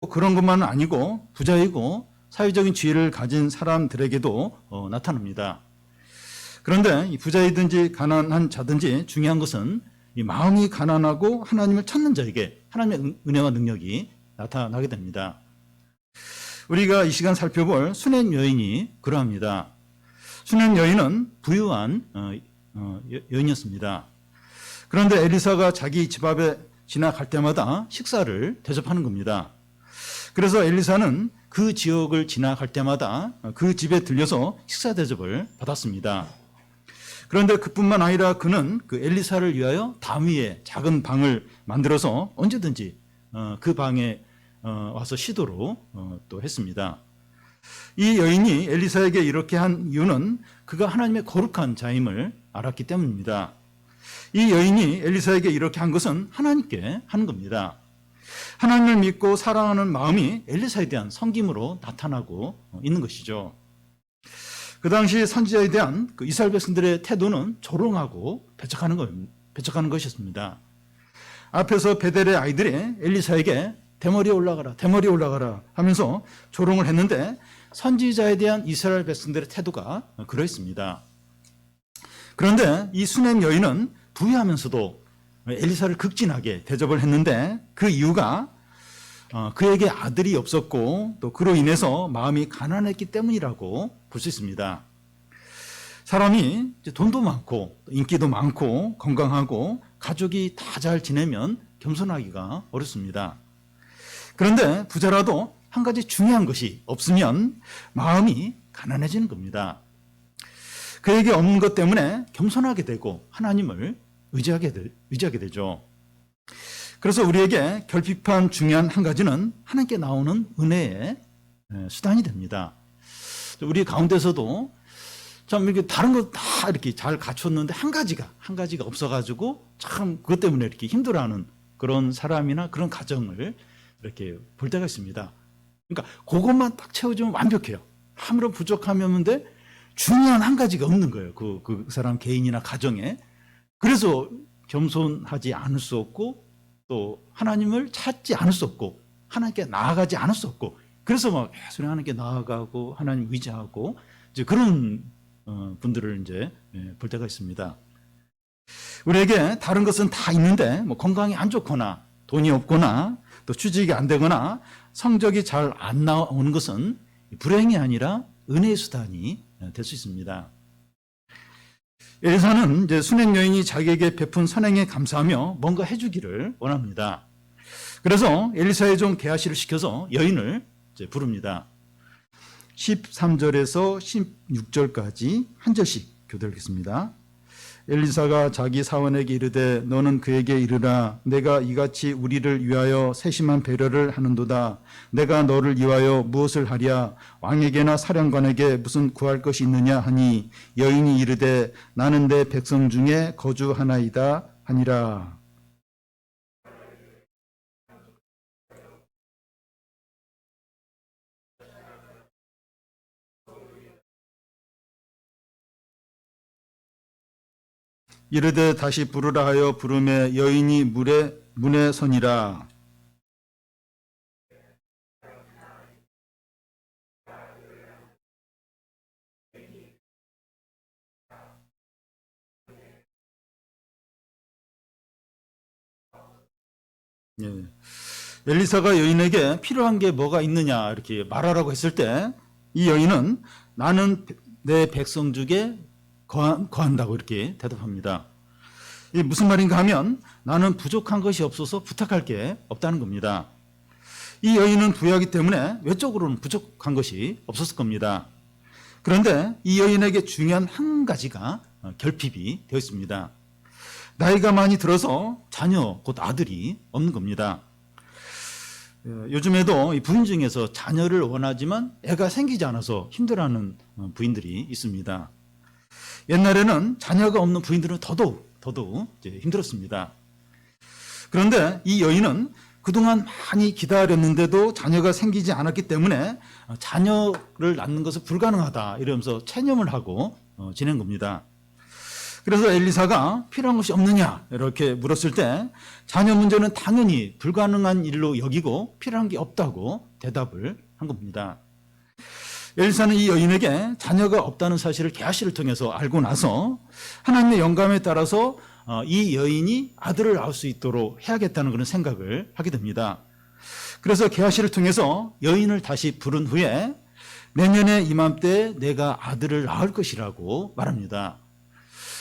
그런 것만은 아니고 부자이고 사회적인 지위를 가진 사람들에게도 나타납니다. 그런데 이 부자이든지 가난한 자든지 중요한 것은 이 마음이 가난하고 하나님을 찾는 자에게 하나님의 은혜와 능력이 나타나게 됩니다. 우리가 이 시간 살펴볼 수넴 여인이 그러합니다. 수넴 여인은 부유한 여인이었습니다. 그런데 엘리사가 자기 집 앞에 지나갈 때마다 식사를 대접하는 겁니다. 그래서 엘리사는 그 지역을 지나갈 때마다 그 집에 들려서 식사 대접을 받았습니다. 그런데 그뿐만 아니라 그는 그 엘리사를 위하여 담 위에 작은 방을 만들어서 언제든지 그 방에 와서 쉬도록 또 했습니다. 이 여인이 엘리사에게 이렇게 한 이유는 그가 하나님의 거룩한 자임을 알았기 때문입니다. 이 여인이 엘리사에게 이렇게 한 것은 하나님께 하는 겁니다. 하나님을 믿고 사랑하는 마음이 엘리사에 대한 섬김으로 나타나고 있는 것이죠. 그 당시 선지자에 대한 그 이스라엘 백성들의 태도는 조롱하고 배척하는 것이었습니다. 앞에서 베델의 아이들이 엘리사에게 대머리에 올라가라 하면서 조롱을 했는데 선지자에 대한 이스라엘 백성들의 태도가 그러했습니다. 그런데 이 수넴 여인은 부유하면서도 엘리사를 극진하게 대접을 했는데 그 이유가 그에게 아들이 없었고 또 그로 인해서 마음이 가난했기 때문이라고 볼 수 있습니다. 사람이 돈도 많고 인기도 많고 건강하고 가족이 다 잘 지내면 겸손하기가 어렵습니다. 그런데 부자라도 한 가지 중요한 것이 없으면 마음이 가난해지는 겁니다. 그에게 없는 것 때문에 겸손하게 되고 하나님을 의지하게 되죠. 그래서 우리에게 결핍한 중요한 한 가지는 하나님께 나오는 은혜의 수단이 됩니다. 우리 가운데서도 참 이렇게 다른 거 다 이렇게 잘 갖췄는데 한 가지가 없어가지고 참 그것 때문에 이렇게 힘들어하는 그런 사람이나 그런 가정을 이렇게 볼 때가 있습니다. 그러니까 그것만 딱 채워주면 완벽해요. 아무런 부족함이 없는데 중요한 한 가지가 없는 거예요. 그 사람 개인이나 가정에. 그래서 겸손하지 않을 수 없고 또 하나님을 찾지 않을 수 없고 하나님께 나아가지 않을 수 없고 그래서 막 계속 하나님께 나아가고 하나님 의지하고 이제 그런 분들을 이제 볼 때가 있습니다. 우리에게 다른 것은 다 있는데 뭐 건강이 안 좋거나 돈이 없거나 또 취직이 안 되거나 성적이 잘 안 나오는 것은 불행이 아니라 은혜의 수단이 될 수 있습니다. 엘리사는 이제 수넴 여인이 자기에게 베푼 선행에 감사하며 뭔가 해주기를 원합니다. 그래서 엘리사의 종 게하시를 시켜서 여인을 이제 부릅니다. 13절에서 16절까지 한 절씩 교대하겠습니다. 엘리사가 자기 사원에게 이르되 너는 그에게 이르라 내가 이같이 우리를 위하여 세심한 배려를 하는도다. 내가 너를 위하여 무엇을 하랴 왕에게나 사령관에게 무슨 구할 것이 있느냐 하니 여인이 이르되 나는 내 백성 중에 거주하나이다 하니라. 이르되 다시 부르라 하여 부르매 여인이 문에 서니라. 예. 엘리사가 여인에게 필요한 게 뭐가 있느냐 이렇게 말하라고 했을 때 이 여인은 나는 내 백성 중에 거한다고 이렇게 대답합니다. 이게 무슨 말인가 하면 나는 부족한 것이 없어서 부탁할 게 없다는 겁니다. 이 여인은 부유하기 때문에 외적으로는 부족한 것이 없었을 겁니다. 그런데 이 여인에게 중요한 한 가지가 결핍이 되어 있습니다. 나이가 많이 들어서 자녀, 곧 아들이 없는 겁니다. 요즘에도 부인 중에서 자녀를 원하지만 애가 생기지 않아서 힘들어하는 부인들이 있습니다. 옛날에는 자녀가 없는 부인들은 더더욱 이제 힘들었습니다. 그런데 이 여인은 그동안 많이 기다렸는데도 자녀가 생기지 않았기 때문에 자녀를 낳는 것은 불가능하다 이러면서 체념을 하고 지낸 겁니다. 그래서 엘리사가 필요한 것이 없느냐 이렇게 물었을 때 자녀 문제는 당연히 불가능한 일로 여기고 필요한 게 없다고 대답을 한 겁니다. 엘리사는 이 여인에게 자녀가 없다는 사실을 게하시를 통해서 알고 나서 하나님의 영감에 따라서 이 여인이 아들을 낳을 수 있도록 해야겠다는 그런 생각을 하게 됩니다. 그래서 게하시를 통해서 여인을 다시 부른 후에 내년에 이맘때 내가 아들을 낳을 것이라고 말합니다.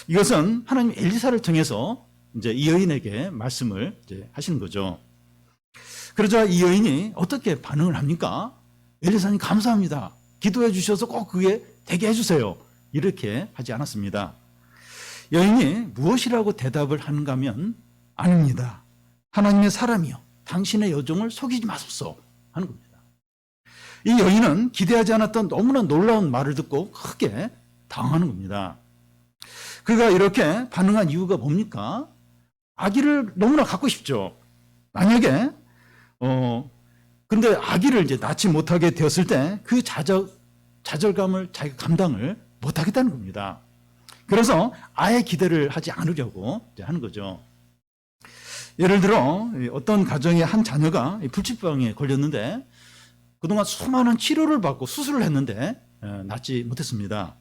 이것은 하나님 엘리사를 통해서 이제 이 여인에게 말씀을 이제 하시는 거죠. 그러자 이 여인이 어떻게 반응을 합니까? 엘리사님 감사합니다. 기도해 주셔서 꼭 그게 되게 해주세요. 이렇게 하지 않았습니다. 여인이 무엇이라고 대답을 하는가 하면 아닙니다. 하나님의 사람이요. 당신의 여종을 속이지 마소서 하는 겁니다. 이 여인은 기대하지 않았던 너무나 놀라운 말을 듣고 크게 당황하는 겁니다. 그가 이렇게 반응한 이유가 뭡니까? 아기를 너무나 갖고 싶죠. 만약에 근데 아기를 이제 낳지 못하게 되었을 때 그 좌절감을 자기가 감당을 못하겠다는 겁니다. 그래서 아예 기대를 하지 않으려고 하는 거죠. 예를 들어 어떤 가정의 한 자녀가 불치병에 걸렸는데 그동안 수많은 치료를 받고 수술을 했는데 낫지 못했습니다.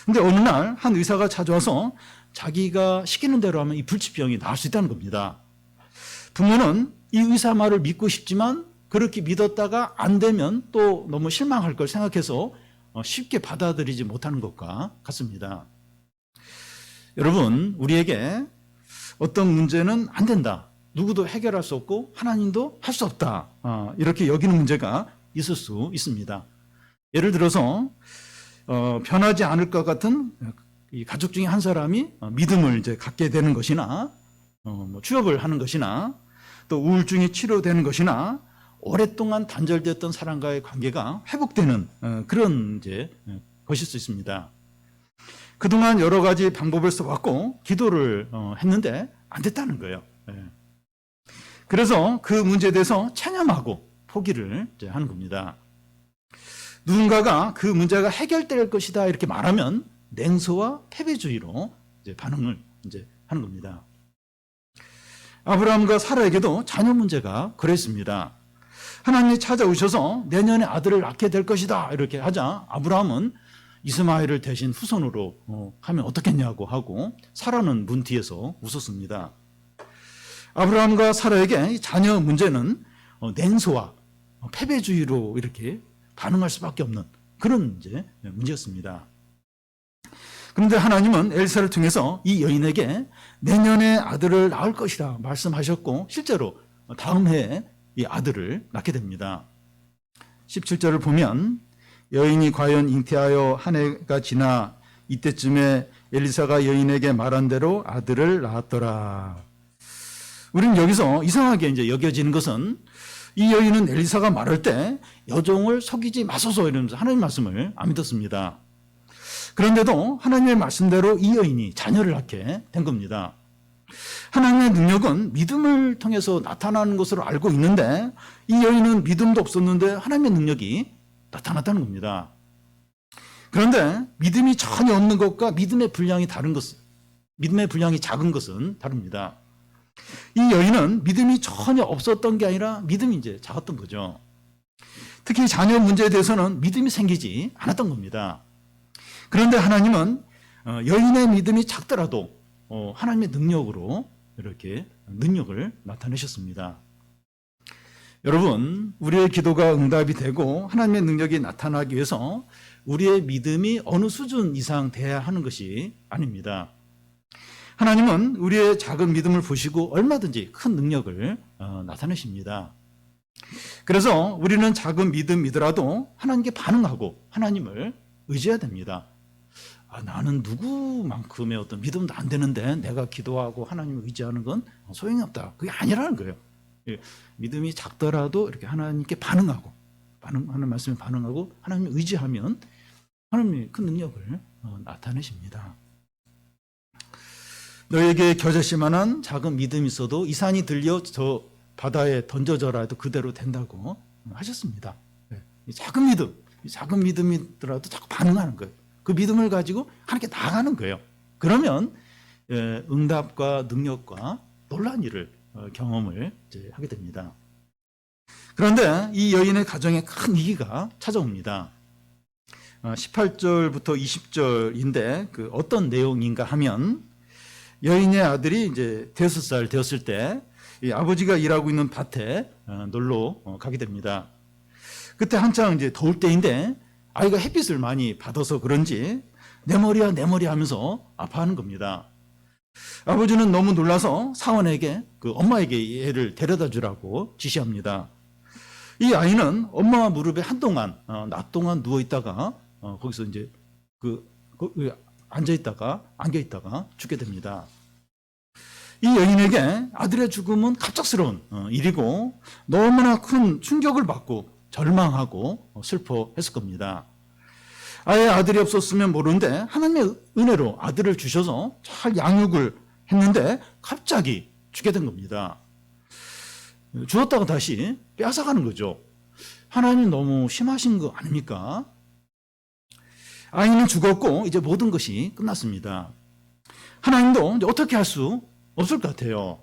근데 어느 날 한 의사가 찾아와서 자기가 시키는 대로 하면 이 불치병이 나을 수 있다는 겁니다. 부모는 이 의사 말을 믿고 싶지만 그렇게 믿었다가 안 되면 또 너무 실망할 걸 생각해서 쉽게 받아들이지 못하는 것과 같습니다. 여러분, 우리에게 어떤 문제는 안 된다. 누구도 해결할 수 없고 하나님도 할 수 없다. 이렇게 여기는 문제가 있을 수 있습니다. 예를 들어서 변하지 않을 것 같은 이 가족 중에 한 사람이 믿음을 이제 갖게 되는 것이나 취업을 하는 것이나 또 우울증이 치료되는 것이나 오랫동안 단절되었던 사람과의 관계가 회복되는 그런 이제 것일 수 있습니다. 그동안 여러 가지 방법을 써왔고 기도를 했는데 안 됐다는 거예요. 그래서 그 문제에 대해서 체념하고 포기를 이제 하는 겁니다. 누군가가 그 문제가 해결될 것이다 이렇게 말하면 냉소와 패배주의로 이제 반응을 이제 하는 겁니다. 아브라함과 사라에게도 자녀 문제가 그랬습니다. 하나님이 찾아오셔서 내년에 아들을 낳게 될 것이다 이렇게 하자 아브라함은 이스마엘을 대신 후손으로 하면 어떻겠냐고 하고 사라는 문 뒤에서 웃었습니다. 아브라함과 사라에게 자녀 문제는 냉소와 패배주의로 이렇게 반응할 수밖에 없는 그런 이제 문제였습니다. 그런데 하나님은 엘사를 통해서 이 여인에게 내년에 아들을 낳을 것이라 말씀하셨고 실제로 다음 해에 이 아들을 낳게 됩니다. 17절을 보면 여인이 과연 잉태하여 한 해가 지나 이때쯤에 엘리사가 여인에게 말한 대로 아들을 낳았더라. 우리는 여기서 이상하게 이제 여겨지는 것은 이 여인은 엘리사가 말할 때 여종을 속이지 마소서 이러면서 하나님 말씀을 안 믿었습니다. 그런데도 하나님의 말씀대로 이 여인이 자녀를 낳게 된 겁니다. 하나님의 능력은 믿음을 통해서 나타나는 것으로 알고 있는데 이 여인은 믿음도 없었는데 하나님의 능력이 나타났다는 겁니다. 그런데 믿음이 전혀 없는 것과 믿음의 분량이 다른 것은 믿음의 분량이 작은 것은 다릅니다. 이 여인은 믿음이 전혀 없었던 게 아니라 믿음이 이제 작았던 거죠. 특히 자녀 문제에 대해서는 믿음이 생기지 않았던 겁니다. 그런데 하나님은 여인의 믿음이 작더라도 하나님의 능력으로 이렇게 능력을 나타내셨습니다. 여러분, 우리의 기도가 응답이 되고 하나님의 능력이 나타나기 위해서 우리의 믿음이 어느 수준 이상 돼야 하는 것이 아닙니다. 하나님은 우리의 작은 믿음을 보시고 얼마든지 큰 능력을 나타내십니다. 그래서 우리는 작은 믿음이더라도 하나님께 반응하고 하나님을 의지해야 됩니다. 나는 누구만큼의 어떤 믿음도 안 되는데 내가 기도하고 하나님을 의지하는 건 소용이 없다. 그게 아니라는 거예요. 믿음이 작더라도 이렇게 하나님께 반응하고 하는 말씀에 반응하고 하나님을 의지하면 하나님이 큰 능력을 나타내십니다. 너에게 겨자씨만한 작은 믿음이 있어도 이 산이 들려 저 바다에 던져져라 해도 그대로 된다고 하셨습니다. 이 작은 믿음이더라도 자꾸 반응하는 거예요. 그 믿음을 가지고 하나님께 나아가는 거예요. 그러면 응답과 능력과 놀라운 일을 경험을 이제 하게 됩니다. 그런데 이 여인의 가정에 큰 위기가 찾아옵니다. 18절부터 20절인데 그 어떤 내용인가 하면 여인의 아들이 이제 5살 되었을 때 이 아버지가 일하고 있는 밭에 놀러 가게 됩니다. 그때 한창 이제 더울 때인데 아이가 햇빛을 많이 받아서 그런지 내 머리야 내 머리 하면서 아파하는 겁니다. 아버지는 너무 놀라서 사원에게 그 엄마에게 애를 데려다 주라고 지시합니다. 이 아이는 엄마 무릎에 한동안 낮 동안 누워 있다가 거기서 이제 앉아 있다가 안겨 있다가 죽게 됩니다. 이 여인에게 아들의 죽음은 갑작스러운 일이고 너무나 큰 충격을 받고 절망하고 슬퍼했을 겁니다. 아예 아들이 없었으면 모르는데 하나님의 은혜로 아들을 주셔서 잘 양육을 했는데 갑자기 죽게 된 겁니다. 주었다가 다시 빼앗아가는 거죠. 하나님 너무 심하신 거 아닙니까? 아이는 죽었고 이제 모든 것이 끝났습니다. 하나님도 이제 어떻게 할 수 없을 것 같아요.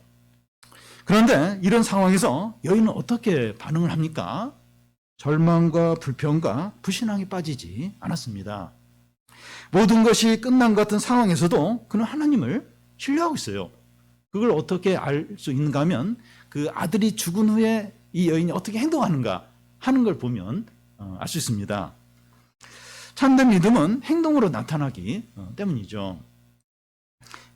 그런데 이런 상황에서 여인은 어떻게 반응을 합니까? 절망과 불평과 불신앙에 빠지지 않았습니다. 모든 것이 끝난 것 같은 상황에서도 그는 하나님을 신뢰하고 있어요. 그걸 어떻게 알 수 있는가 하면 그 아들이 죽은 후에 이 여인이 어떻게 행동하는가 하는 걸 보면 알 수 있습니다. 참된 믿음은 행동으로 나타나기 때문이죠.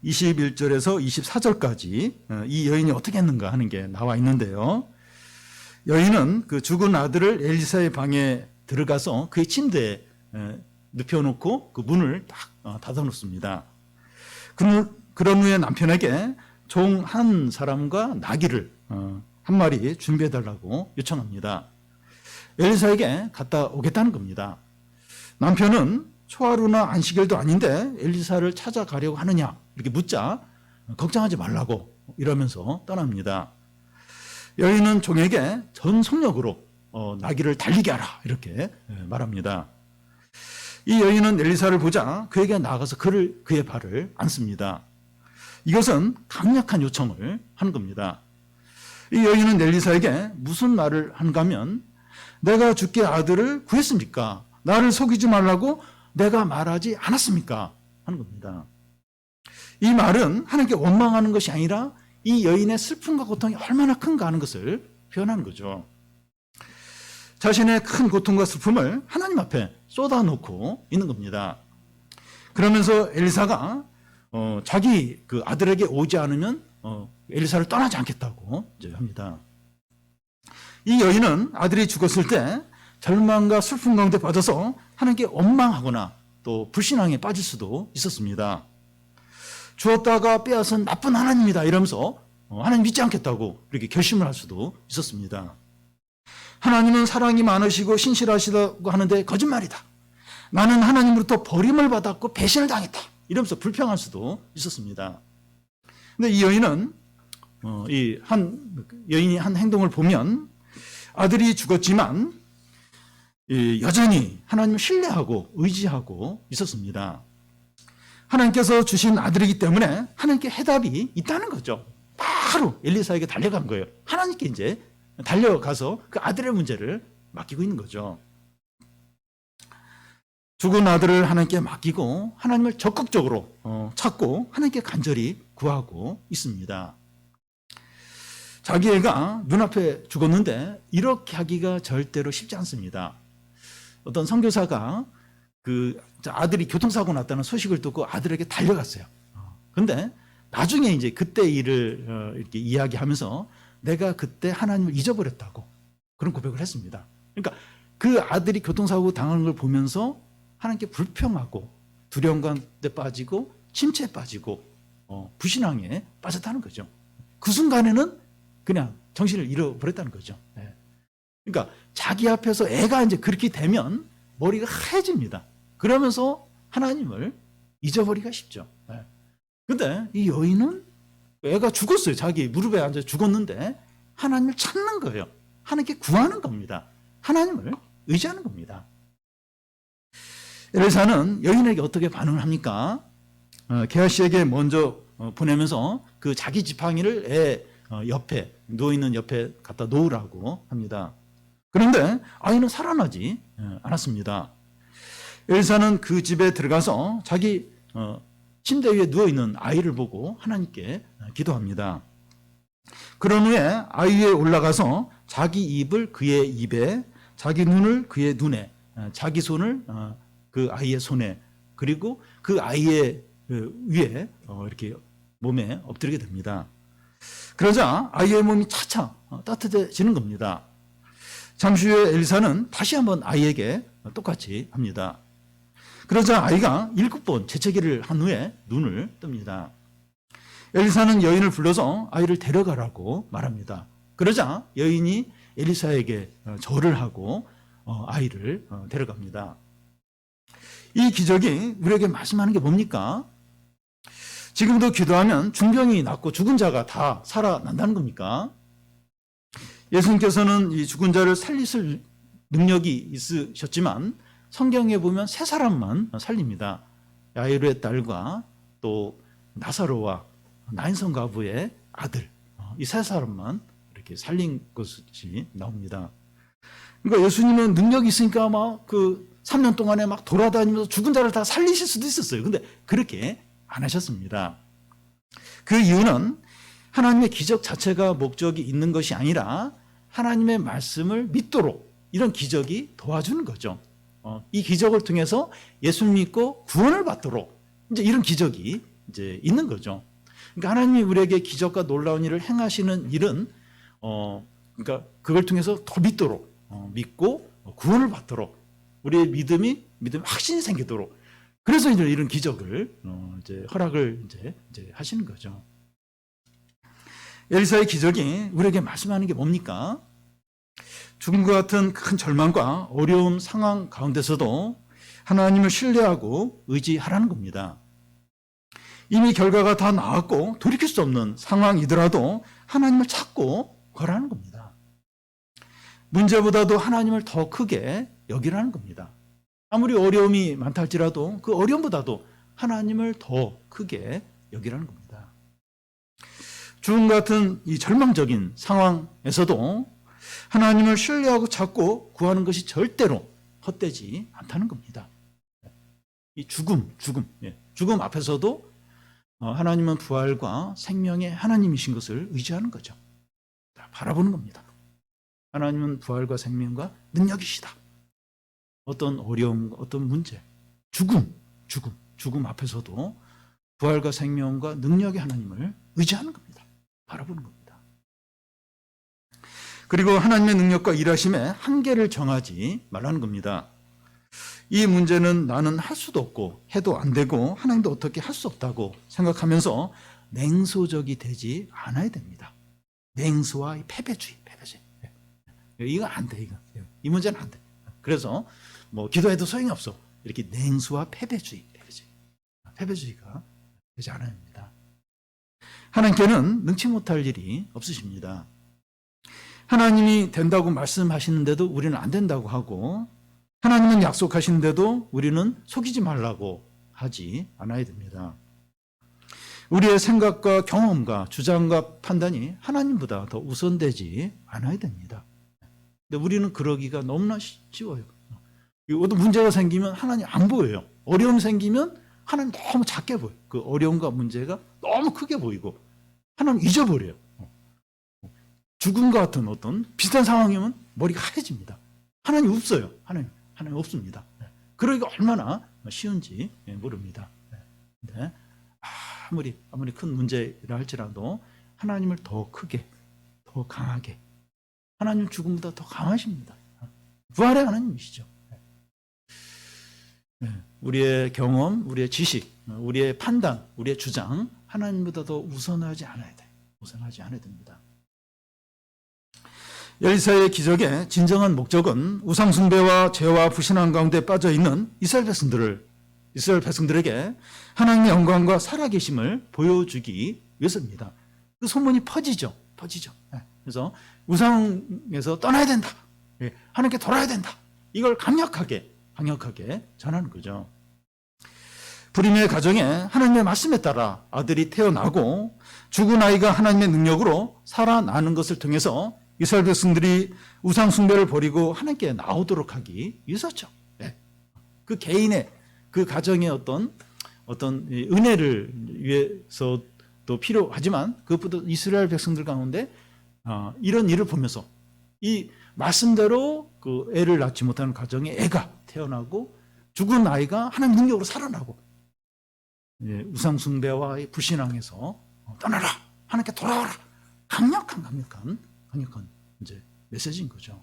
21절에서 24절까지 이 여인이 어떻게 했는가 하는 게 나와 있는데요. 여인은 그 죽은 아들을 엘리사의 방에 들어가서 그의 침대에 눕혀놓고 그 문을 딱 닫아놓습니다. 그런 후에 남편에게 종 한 사람과 나귀를 한 마리 준비해달라고 요청합니다. 엘리사에게 갔다 오겠다는 겁니다. 남편은 초하루나 안식일도 아닌데 엘리사를 찾아가려고 하느냐 이렇게 묻자 걱정하지 말라고 이러면서 떠납니다. 여인은 종에게 전 속력으로 나귀를 달리게 하라 이렇게 말합니다. 이 여인은 엘리사를 보자 그에게 나아가서 그의 발을 안습니다. 이것은 강력한 요청을 하는 겁니다. 이 여인은 엘리사에게 무슨 말을 하는가 하면 내가 주께 아들을 구했습니까? 나를 속이지 말라고 내가 말하지 않았습니까? 하는 겁니다. 이 말은 하나님께 원망하는 것이 아니라 이 여인의 슬픔과 고통이 얼마나 큰가 하는 것을 표현하는 거죠. 자신의 큰 고통과 슬픔을 하나님 앞에 쏟아놓고 있는 겁니다. 그러면서 엘리사가 자기 그 아들에게 오지 않으면 엘리사를 떠나지 않겠다고 이제 합니다. 이 여인은 아들이 죽었을 때 절망과 슬픔 가운데 빠져서 하나님께 원망하거나 또 불신앙에 빠질 수도 있었습니다. 주었다가 빼앗은 나쁜 하나님이다 이러면서 하나님 믿지 않겠다고 이렇게 결심을 할 수도 있었습니다. 하나님은 사랑이 많으시고 신실하시다고 하는데 거짓말이다. 나는 하나님으로부터 버림을 받았고 배신을 당했다. 이러면서 불평할 수도 있었습니다. 근데 이 여인은 여인이 한 행동을 보면 아들이 죽었지만 여전히 하나님을 신뢰하고 의지하고 있었습니다. 하나님께서 주신 아들이기 때문에 하나님께 해답이 있다는 거죠. 바로 엘리사에게 달려간 거예요. 하나님께 이제 달려가서 그 아들의 문제를 맡기고 있는 거죠. 죽은 아들을 하나님께 맡기고 하나님을 적극적으로 찾고 하나님께 간절히 구하고 있습니다. 자기 애가 눈앞에 죽었는데 이렇게 하기가 절대로 쉽지 않습니다. 어떤 선교사가 그 아들이 교통사고 났다는 소식을 듣고 아들에게 달려갔어요. 그런데 나중에 이제 그때 일을 이렇게 이야기하면서 내가 그때 하나님을 잊어버렸다고 그런 고백을 했습니다. 그러니까 그 아들이 교통사고 당하는 걸 보면서 하나님께 불평하고 두려움 가운데 빠지고 침체에 빠지고 불신앙에 빠졌다는 거죠. 그 순간에는 그냥 정신을 잃어버렸다는 거죠. 그러니까 자기 앞에서 애가 이제 그렇게 되면 머리가 하얘집니다. 그러면서 하나님을 잊어버리기가 쉽죠. 근데 이 여인은 애가 죽었어요. 자기 무릎에 앉아 죽었는데 하나님을 찾는 거예요. 하나님께 구하는 겁니다. 하나님을 의지하는 겁니다. 엘리사는 여인에게 어떻게 반응을 합니까? 게하시에게 먼저 보내면서 그 자기 지팡이를 애 옆에 누워있는 옆에 갖다 놓으라고 합니다. 그런데 아이는 살아나지 않았습니다. 엘사는 그 집에 들어가서 자기 침대 위에 누워있는 아이를 보고 하나님께 기도합니다. 그런 후에 아이 위에 올라가서 자기 입을 그의 입에, 자기 눈을 그의 눈에, 자기 손을 그 아이의 손에, 그리고 그 아이의 위에 이렇게 몸에 엎드리게 됩니다. 그러자 아이의 몸이 차차 따뜻해지는 겁니다. 잠시 후에 엘사는 다시 한번 아이에게 똑같이 합니다. 그러자 아이가 7번 재채기를 한 후에 눈을 뜹니다. 엘사는 여인을 불러서 아이를 데려가라고 말합니다. 그러자 여인이 엘사에게 절을 하고 아이를 데려갑니다. 이 기적이 우리에게 말씀하는 게 뭡니까? 지금도 기도하면 중병이 낫고 죽은 자가 다 살아난다는 겁니까? 예수님께서는 이 죽은 자를 살리실 능력이 있으셨지만 성경에 보면 세 사람만 살립니다. 야이로의 딸과 또 나사로와 나인성 과부의 아들, 이 세 사람만 이렇게 살린 것이 나옵니다. 그러니까 예수님은 능력이 있으니까 막 그 3년 동안에 막 돌아다니면서 죽은 자를 다 살리실 수도 있었어요. 근데 그렇게 안 하셨습니다. 그 이유는 하나님의 기적 자체가 목적이 있는 것이 아니라 하나님의 말씀을 믿도록 이런 기적이 도와주는 거죠. 이 기적을 통해서 예수 믿고 구원을 받도록 이제 이런 기적이 이제 있는 거죠. 그러니까 하나님이 우리에게 기적과 놀라운 일을 행하시는 일은 그러니까 그걸 통해서 더 믿도록 믿고 구원을 받도록 우리의 믿음이 확신이 생기도록 그래서 이제 이런 기적을 이제 허락을 이제 하시는 거죠. 엘사의 기적이 우리에게 말씀하는 게 뭡니까? 죽음과 같은 큰 절망과 어려운 상황 가운데서도 하나님을 신뢰하고 의지하라는 겁니다. 이미 결과가 다 나왔고 돌이킬 수 없는 상황이더라도 하나님을 찾고 거라는 겁니다. 문제보다도 하나님을 더 크게 여기라는 겁니다. 아무리 어려움이 많다 할지라도 그 어려움보다도 하나님을 더 크게 여기라는 겁니다. 죽음 같은 이 절망적인 상황에서도 하나님을 신뢰하고 찾고 구하는 것이 절대로 헛되지 않다는 겁니다. 이 죽음 앞에서도 하나님은 부활과 생명의 하나님이신 것을 의지하는 거죠. 바라보는 겁니다. 하나님은 부활과 생명과 능력이시다. 어떤 어려움, 어떤 문제, 죽음 앞에서도 부활과 생명과 능력의 하나님을 의지하는 겁니다. 바라보는 겁니다. 그리고 하나님의 능력과 일하심에 한계를 정하지 말라는 겁니다. 이 문제는 나는 할 수도 없고 해도 안 되고 하나님도 어떻게 할 수 없다고 생각하면서 냉소적이 되지 않아야 됩니다. 냉소와 패배주의. 이거 안 돼, 이거. 이 문제는 안 돼. 그래서 뭐 기도해도 소용이 없어. 이렇게 냉소와 패배주의가 되지 않아야 합니다. 하나님께는 능치 못할 일이 없으십니다. 하나님이 된다고 말씀하시는데도 우리는 안 된다고 하고 하나님은 약속하시는데도 우리는 속이지 말라고 하지 않아야 됩니다. 우리의 생각과 경험과 주장과 판단이 하나님보다 더 우선되지 않아야 됩니다. 근데 우리는 그러기가 너무나 쉬워요. 어떤 문제가 생기면 하나님 안 보여요. 어려움이 생기면 하나님 너무 작게 보여요. 그 어려움과 문제가 너무 크게 보이고 하나님 잊어버려요. 죽음과 같은 어떤 비슷한 상황이면 머리가 하얘집니다. 하나님 없어요. 하나님 없습니다. 그러기가 얼마나 쉬운지 모릅니다. 근데 아무리 큰 문제라 할지라도 하나님을 더 크게, 더 강하게, 하나님 죽음보다 더 강하십니다. 부활의 하나님이시죠. 우리의 경험, 우리의 지식, 우리의 판단, 우리의 주장 하나님보다 더 우선하지 않아야 돼요. 우선하지 않아야 됩니다. 엘사의 기적의 진정한 목적은 우상숭배와 죄와 불신앙 가운데 빠져있는 이스라엘 백성들에게 하나님의 영광과 살아계심을 보여주기 위해서입니다. 그 소문이 퍼지죠. 그래서 우상에서 떠나야 된다. 하나님께 돌아야 된다. 이걸 강력하게 전하는 거죠. 불임의 가정에 하나님의 말씀에 따라 아들이 태어나고 죽은 아이가 하나님의 능력으로 살아나는 것을 통해서 이스라엘 백성들이 우상 숭배를 버리고 하나님께 나오도록 하기 위해서죠. 네. 그 개인의 그 가정의 어떤 은혜를 위해서도 필요하지만 그것보다 이스라엘 백성들 가운데 이런 일을 보면서 이 말씀대로 그 애를 낳지 못하는 가정에 애가 태어나고 죽은 아이가 하나님 능력으로 살아나고 우상 숭배와 불신앙에서 떠나라, 하나님께 돌아와라, 강력한 이제 메시지인 거죠.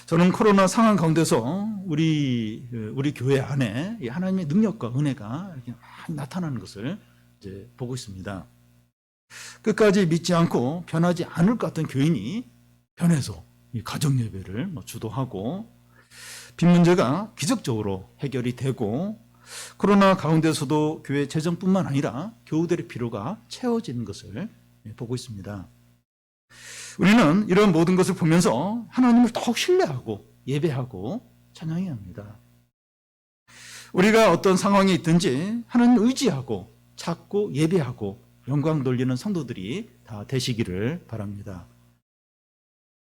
저는 코로나 상황 가운데서 우리 교회 안에 이 하나님의 능력과 은혜가 이렇게 많이 나타나는 것을 이제 보고 있습니다. 끝까지 믿지 않고 변하지 않을 것 같은 교인이 변해서 이 가정 예배를 주도하고 빚 문제가 기적적으로 해결이 되고 코로나 가운데서도 교회 재정뿐만 아니라 교우들의 필요가 채워지는 것을 보고 있습니다. 우리는 이런 모든 것을 보면서 하나님을 더욱 신뢰하고 예배하고 찬양해야 합니다. 우리가 어떤 상황에 있든지 하나님을 의지하고 찾고 예배하고 영광 돌리는 성도들이 다 되시기를 바랍니다.